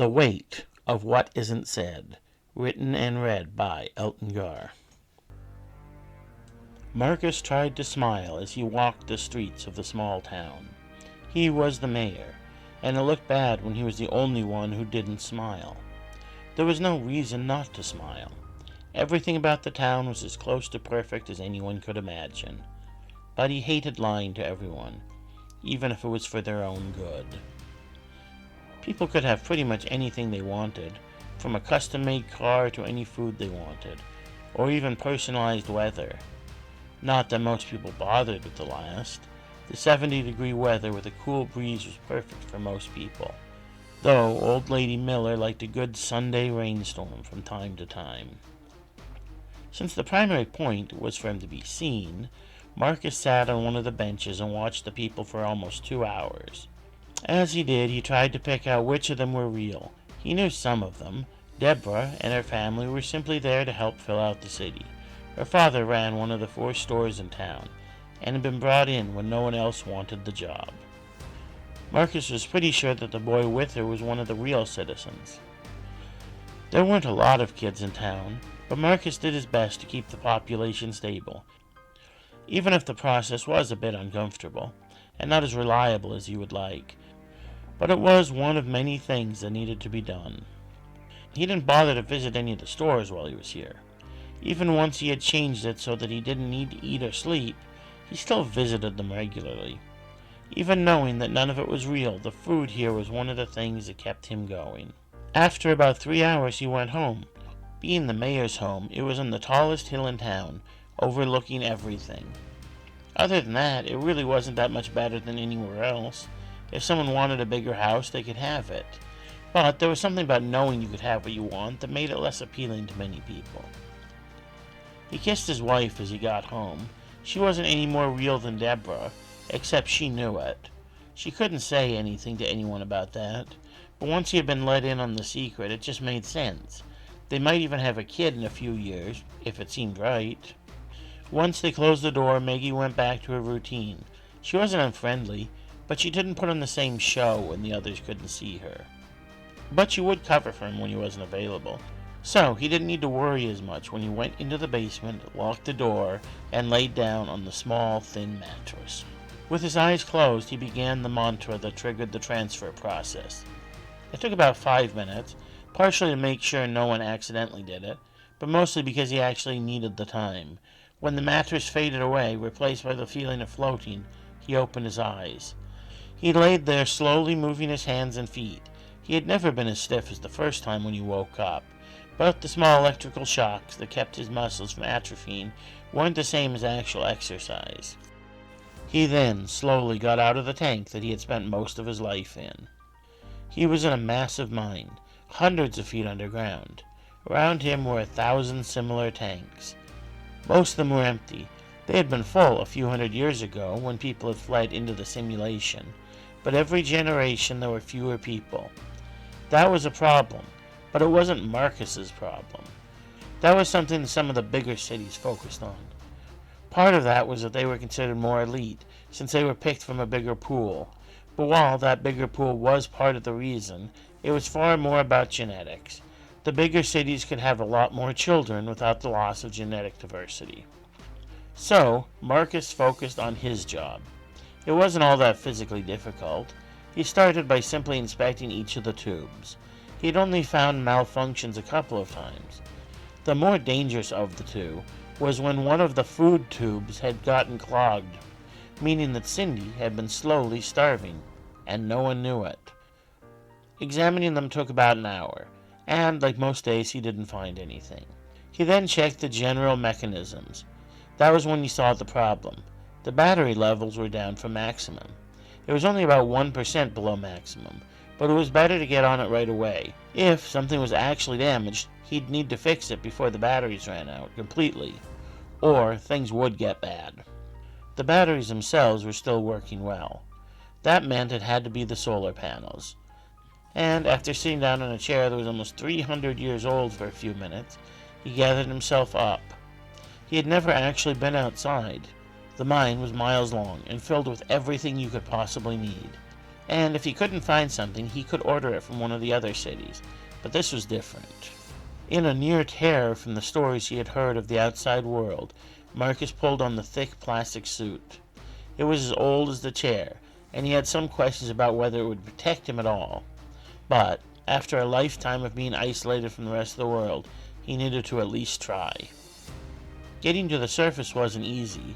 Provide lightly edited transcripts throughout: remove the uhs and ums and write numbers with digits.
The Weight of What Isn't Said, written and read by Elton Gar. Markus tried to smile as he walked the streets of the small town. He was the mayor, and it looked bad when he was the only one who didn't smile. There was no reason not to smile. Everything about the town was as close to perfect as anyone could imagine. But he hated lying to everyone, even if it was for their own good. People could have pretty much anything they wanted, from a custom-made car to any food they wanted, or even personalized weather. Not that most people bothered with the last. The 70-degree weather with a cool breeze was perfect for most people, though Old Lady Miller liked a good Sunday rainstorm from time to time. Since the primary point was for him to be seen, Markus sat on one of the benches and watched the people for almost 2 hours. As he did, he tried to pick out which of them were real. He knew some of them. Deborah and her family were simply there to help fill out the city. Her father ran one of the 4 stores in town, and had been brought in when no one else wanted the job. Markus was pretty sure that the boy with her was one of the real citizens. There weren't a lot of kids in town, but Markus did his best to keep the population stable, even if the process was a bit uncomfortable, and not as reliable as he would like. But it was one of many things that needed to be done. He didn't bother to visit any of the stores while he was here. Even once he had changed it so that he didn't need to eat or sleep, he still visited them regularly. Even knowing that none of it was real, the food here was one of the things that kept him going. After about 3 hours, he went home. Being the mayor's home, it was on the tallest hill in town, overlooking everything. Other than that, it really wasn't that much better than anywhere else. If someone wanted a bigger house, they could have it. But there was something about knowing you could have what you want that made it less appealing to many people. He kissed his wife as he got home. She wasn't any more real than Deborah, except she knew it. She couldn't say anything to anyone about that, but once he had been let in on the secret, it just made sense. They might even have a kid in a few years, if it seemed right. Once they closed the door, Maggie went back to her routine. She wasn't unfriendly, but she didn't put on the same show when the others couldn't see her. But she would cover for him when he wasn't available, so he didn't need to worry as much when he went into the basement, locked the door, and laid down on the small, thin mattress. With his eyes closed, he began the mantra that triggered the transfer process. It took about 5 minutes, partially to make sure no one accidentally did it, but mostly because he actually needed the time. When the mattress faded away, replaced by the feeling of floating, he opened his eyes. He laid there, slowly moving his hands and feet. He had never been as stiff as the first time when he woke up, but the small electrical shocks that kept his muscles from atrophying weren't the same as actual exercise. He then slowly got out of the tank that he had spent most of his life in. He was in a massive mine, hundreds of feet underground. Around him were 1,000 similar tanks. Most of them were empty. They had been full a few hundred years ago when people had fled into the simulation, but every generation there were fewer people. That was a problem, but it wasn't Markus's problem. That was something some of the bigger cities focused on. Part of that was that they were considered more elite, since they were picked from a bigger pool. But while that bigger pool was part of the reason, it was far more about genetics. The bigger cities could have a lot more children without the loss of genetic diversity. So, Markus focused on his job. It wasn't all that physically difficult. He started by simply inspecting each of the tubes. He had only found malfunctions a couple of times. The more dangerous of the two was when one of the food tubes had gotten clogged, meaning that Cindy had been slowly starving, and no one knew it. Examining them took about an hour, and like most days he didn't find anything. He then checked the general mechanisms. That was when he saw the problem. The battery levels were down from maximum. It was only about 1% below maximum, but it was better to get on it right away. If something was actually damaged, he'd need to fix it before the batteries ran out completely, or things would get bad. The batteries themselves were still working well. That meant it had to be the solar panels. And after sitting down in a chair that was almost 300 years old for a few minutes, he gathered himself up. He had never actually been outside. The mine was miles long and filled with everything you could possibly need. and if he couldn't find something, he could order it from one of the other cities. But this was different. In a near terror from the stories he had heard of the outside world, Markus pulled on the thick plastic suit. It was as old as the chair, and he had some questions about whether it would protect him at all. But, after a lifetime of being isolated from the rest of the world, he needed to at least try. Getting to the surface wasn't easy.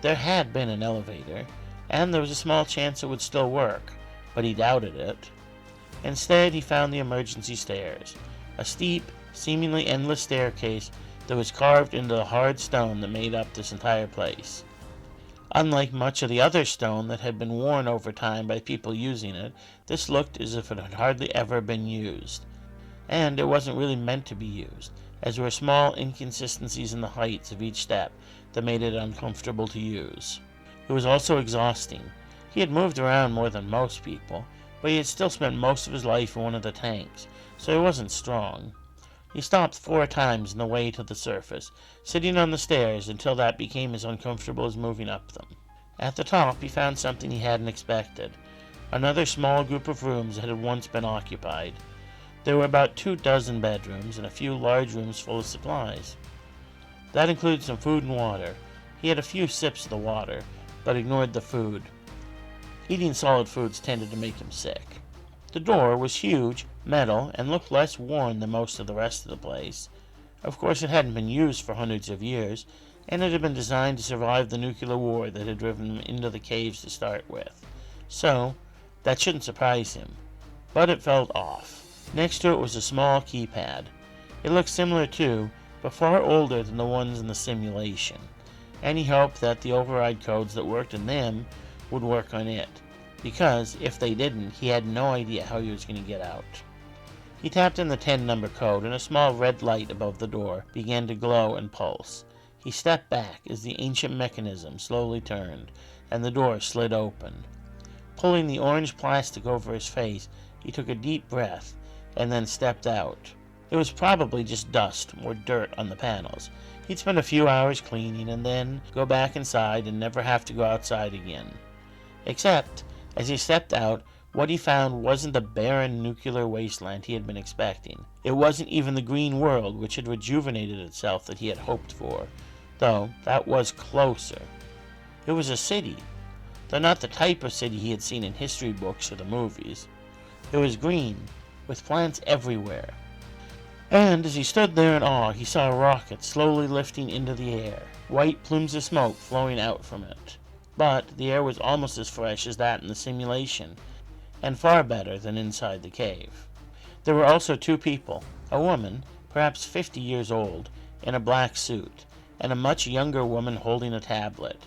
There had been an elevator, and there was a small chance it would still work, but he doubted it. Instead, he found the emergency stairs, a steep, seemingly endless staircase that was carved into the hard stone that made up this entire place. Unlike much of the other stone that had been worn over time by people using it, this looked as if it had hardly ever been used. And it wasn't really meant to be used, as there were small inconsistencies in the heights of each step that made it uncomfortable to use. It was also exhausting. He had moved around more than most people, but he had still spent most of his life in one of the tanks, so he wasn't strong. He stopped 4 times on the way to the surface, sitting on the stairs until that became as uncomfortable as moving up them. At the top, he found something he hadn't expected. Another small group of rooms that had once been occupied. There were about 24 bedrooms and a few large rooms full of supplies. That included some food and water. He had a few sips of the water, but ignored the food. Eating solid foods tended to make him sick. The door was huge, metal, and looked less worn than most of the rest of the place. Of course, it hadn't been used for hundreds of years, and it had been designed to survive the nuclear war that had driven them into the caves to start with. So, that shouldn't surprise him. But it felt off. Next to it was a small keypad. It looked similar to, but far older than the ones in the simulation, and he hoped that the override codes that worked in them would work on it, because if they didn't, he had no idea how he was going to get out. He tapped in the 10-number code, and a small red light above the door began to glow and pulse. He stepped back as the ancient mechanism slowly turned, and the door slid open. Pulling the orange plastic over his face, he took a deep breath, and then stepped out. It was probably just dust or dirt on the panels. He'd spend a few hours cleaning, and then go back inside and never have to go outside again. Except, as he stepped out, what he found wasn't the barren nuclear wasteland he had been expecting. It wasn't even the green world which had rejuvenated itself that he had hoped for, though that was closer. It was a city, though not the type of city he had seen in history books or the movies. It was green, with plants everywhere. And as he stood there in awe, he saw a rocket slowly lifting into the air, white plumes of smoke flowing out from it. But the air was almost as fresh as that in the simulation, and far better than inside the cave. There were also 2 people, a woman, perhaps 50 years old, in a black suit, and a much younger woman holding a tablet.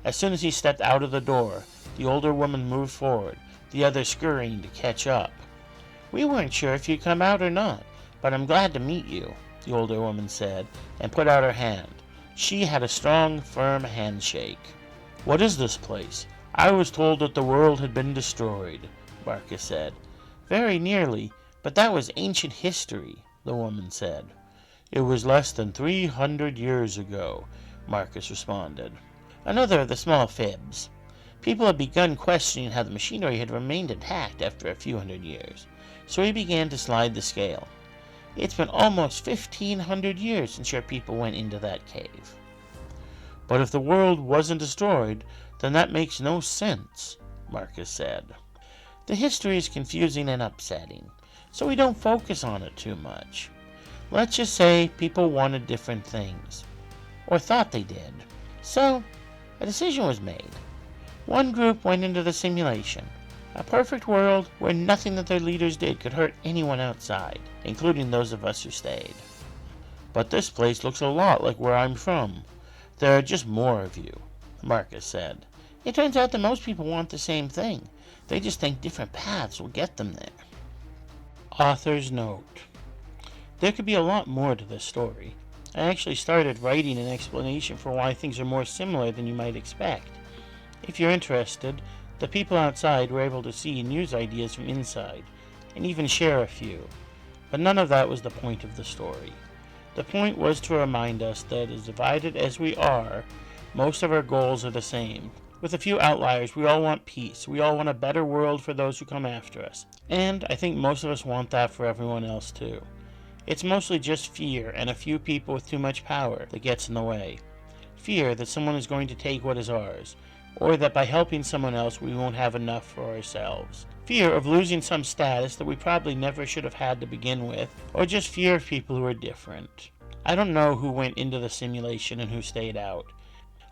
As soon as he stepped out of the door, the older woman moved forward, the other scurrying to catch up. "We weren't sure if you'd come out or not, but I'm glad to meet you," the older woman said, and put out her hand. She had a strong, firm handshake. "What is this place? I was told that the world had been destroyed," Markus said. "Very nearly, but that was ancient history," the woman said. "It was less than 300 years ago," Markus responded. Another of the small fibs. People had begun questioning how the machinery had remained intact after a few hundred years, so he began to slide the scale. "It's been almost 1,500 years since your people went into that cave." "But if the world wasn't destroyed, then that makes no sense," Markus said. "The history is confusing and upsetting, so we don't focus on it too much. Let's just say people wanted different things, or thought they did. So, a decision was made. One group went into the simulation, a perfect world where nothing that their leaders did could hurt anyone outside, including those of us who stayed. But this place looks a lot like where I'm from. There are just more of you," Markus said. "It turns out that most people want the same thing. They just think different paths will get them there." Author's note. There could be a lot more to this story. I actually started writing an explanation for why things are more similar than you might expect. If you're interested, the people outside were able to see and use ideas from inside, and even share a few. But none of that was the point of the story. The point was to remind us that as divided as we are, most of our goals are the same. With a few outliers, we all want peace. We all want a better world for those who come after us. And I think most of us want that for everyone else too. It's mostly just fear and a few people with too much power that gets in the way. Fear that someone is going to take what is ours, or that by helping someone else we won't have enough for ourselves. Fear of losing some status that we probably never should have had to begin with, or just fear of people who are different. I don't know who went into the simulation and who stayed out.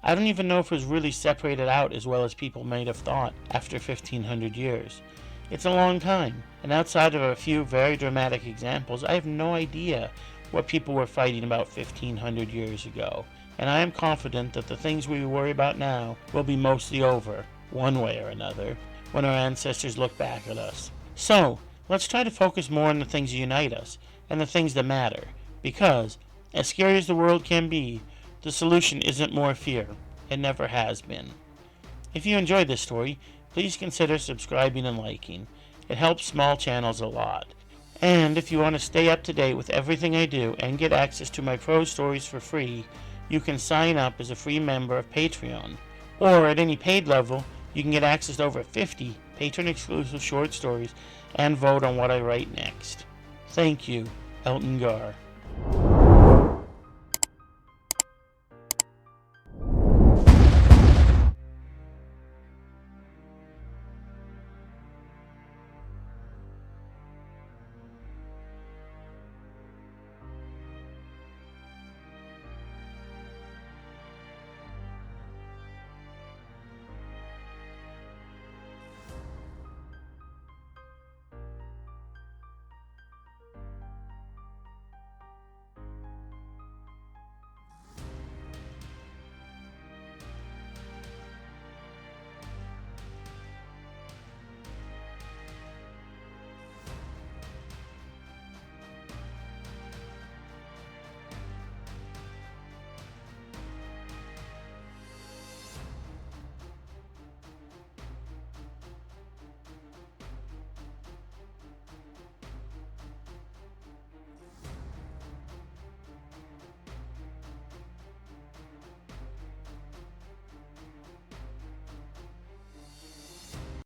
I don't even know if it was really separated out as well as people might have thought after 1500 years. It's a long time, and outside of a few very dramatic examples, I have no idea what people were fighting about 1500 years ago, and I am confident that the things we worry about now will be mostly over, one way or another, when our ancestors look back at us. So, let's try to focus more on the things that unite us, and the things that matter, because, as scary as the world can be, the solution isn't more fear. It never has been. If you enjoyed this story, please consider subscribing and liking. It helps small channels a lot. And if you want to stay up to date with everything I do and get access to my prose stories for free, you can sign up as a free member of Patreon. Or at any paid level, you can get access to over 50 patron-exclusive short stories and vote on what I write next. Thank you, Elton Gar.